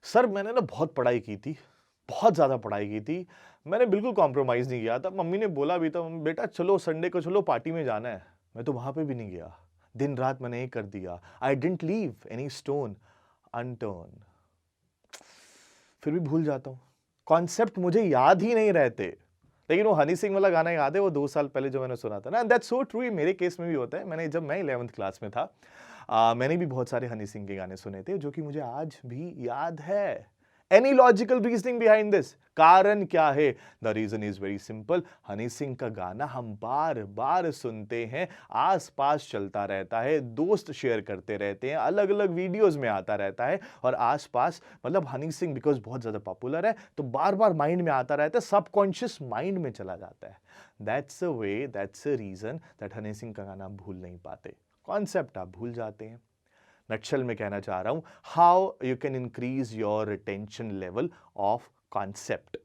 Sir मैंने ना बहुत पढ़ाई की थी, बहुत ज़्यादा पढ़ाई की थी। मैंने बिल्कुल कॉम्प्रोमाइज़ नहीं किया था। मम्मी ने बोला भी था, "बेटा चलो संडे को चलो पार्टी में जाना है।" मैं तो वहाँ पे भी नहीं गया। दिन-रात मैंने ये कर दिया। I didn't leave any stone unturned. फिर भी भूल जाता हूँ। कॉन्सेप्ट मुझे याद ही नहीं रहते। लेकिन वो हनी सिंह वाला गाना याद है, वो 2 साल पहले जो मैंने सुना था ना, एंड दैट्स सो ट्रू। ये मेरे केस में भी होता है। जब मैं 11th क्लास में था, मैंने भी बहुत सारे हनी सिंह के गाने सुने थे जो कि मुझे आज भी याद है। Any logical reasoning behind this? कारण क्या है? The reason is very simple. Honey Singh का गाना हम बार बार सुनते हैं, आस पास चलता रहता है, दोस्त शेयर करते रहते हैं, अलग अलग वीडियोस में आता रहता है, और आस पास मतलब हनी सिंह बिकॉज बहुत ज्यादा पॉपुलर है तो बार बार माइंड में आता रहता है, सबकॉन्शियस माइंड में चला जाता है। That's a way, that's a reason that Honey Singh का गाना भूल नहीं पाते। कॉन्सेप्ट आप भूल जाते हैं। नटशल में कहना चाह रहा हूं, how you can increase your retention level of concept.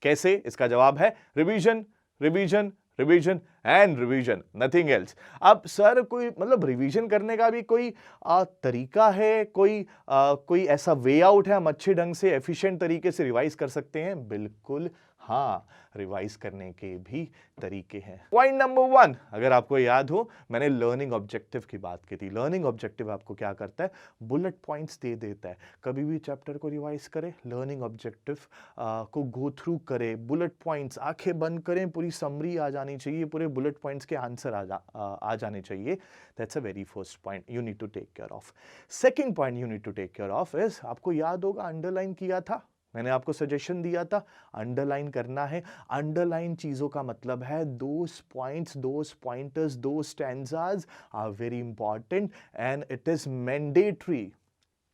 कैसे? इसका जवाब है revision, revision, revision and revision, nothing else. अब सर कोई मतलब रिवीजन करने का भी कोई तरीका है, कोई ऐसा वे आउट है हम अच्छे ढंग से एफिशिएंट तरीके से रिवाइज कर सकते हैं? बिल्कुल हाँ, रिवाइज करने के भी तरीके हैं। पॉइंट नंबर 1, अगर आपको याद हो, मैंने लर्निंग ऑब्जेक्टिव की बात की थी। लर्निंग ऑब्जेक्टिव आपको क्या करता है? बुलेट पॉइंट्स दे देता है। कभी भी चैप्टर को रिवाइज करें, लर्निंग ऑब्जेक्टिव को गो थ्रू करें, बुलेट पॉइंट्स आंखें बंद करें, पूरी समरी आ जानी चाहिए, पूरे बुलेट पॉइंट्स के आंसर आ जाने चाहिए। That's a very first point you need to take care of. Second point you need to take care of is, आपको याद होगा अंडरलाइन किया था, मैंने आपको सजेशन दिया था अंडरलाइन करना है। अंडरलाइन चीजों का मतलब है those points, those pointers, those stanzas are very important and it is mandatory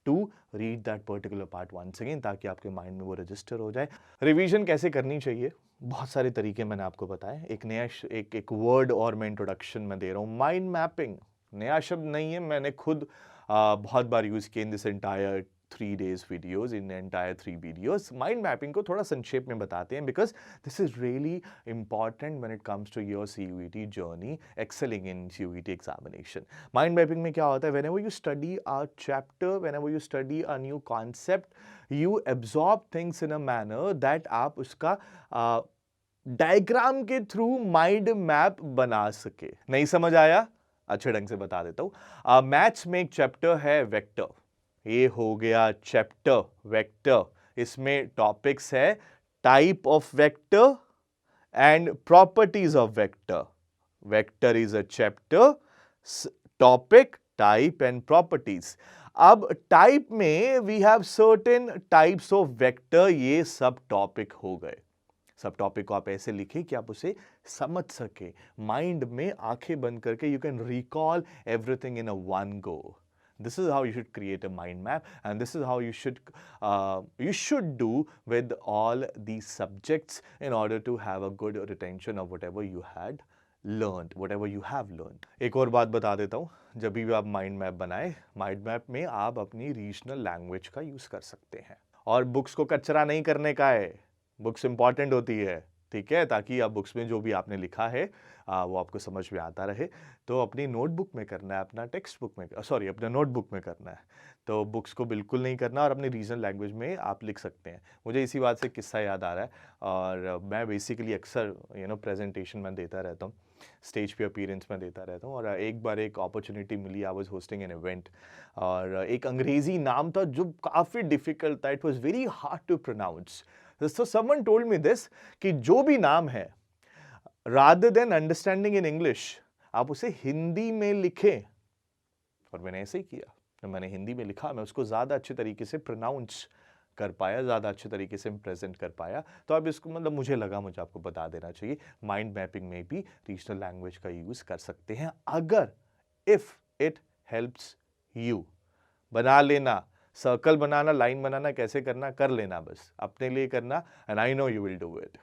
to read that particular part once again, ताकि आपके माइंड में वो रजिस्टर हो जाए। रिवीजन कैसे करनी चाहिए? बहुत सारे तरीके मैंने आपको बताए। एक नया एक वर्ड और मैं इंट्रोडक्शन में दे रहा हूं, माइंड मैपिंग। नया शब्द नहीं है, मैंने खुद बहुत बार यूज किया in this entire 3 days videos, in entire 3 videos. Mind mapping को थोड़ा संक्षेप में बताते हैं because this is really important when it comes to your CUET journey, excelling in CUET examination. Mind mapping में क्या होता है? whenever you study a chapter, whenever you study a new concept, you absorb things in a manner that आप उसका diagram के through mind map बना सके। नहीं समझ आया? अच्छे ढंग से बता देता हूं। मैथ्स में एक चैप्टर है वेक्टर, ये हो गया चैप्टर वेक्टर। इसमें टॉपिक्स है type of vector and properties of vector. Vector is a chapter, topic, type and properties. अब टाइप में we have certain types of vector, ये सब टॉपिक हो गए। सब टॉपिक को आप ऐसे लिखें कि आप उसे समझ सके, माइंड में आंखें बंद करके you can recall everything in a one go. This is how you should create a mind map, and this is how you should do with all these subjects in order to have a good retention of whatever you had learned, whatever you have learned. एक और बात बता देता हूँ, जब भी आप mind map बनाए, माइंड मैप में आप अपनी रीजनल लैंग्वेज का यूज कर सकते हैं, और बुक्स को कचरा नहीं करने का है। बुक्स इंपॉर्टेंट होती है, ठीक है, ताकि आप बुक्स में जो भी आपने लिखा है वो आपको समझ में आता रहे। तो अपनी नोटबुक में करना है, अपना टेक्स्ट बुक में, सॉरी अपने नोटबुक में करना है। तो बुक्स को बिल्कुल नहीं करना, और अपनी रीजनल लैंग्वेज में आप लिख सकते हैं। मुझे इसी बात से किस्सा याद आ रहा है, और मैं बेसिकली अक्सर प्रेजेंटेशन में देता रहता हूँ, स्टेज पे अपीयरेंस में देता रहता हूँ। और एक बार एक अपॉर्चुनिटी मिली, I was hosting an event, और एक अंग्रेजी नाम था जो काफ़ी डिफिकल्ट था, it was very hard to pronounce. So someone told me this कि जो भी नाम है, rather than understanding in English, आप उसे हिंदी में लिखें। और मैंने ऐसे ही किया, जब मैंने हिंदी में लिखा, मैं उसको ज़्यादा अच्छे तरीके से प्रोनाउंस कर पाया, ज़्यादा अच्छे तरीके से प्रेजेंट कर पाया। तो अब इसको मतलब मुझे लगा मुझे आपको बता देना चाहिए, माइंड मैपिंग में भी रीजनल लैंग्वेज का यूज़ कर सकते हैं, अगर इफ़ इट हेल्प्स यू। बना लेना, सर्कल बनाना, लाइन बनाना कैसे करना कर लेना, बस अपने लिए करना, and I know you will do it.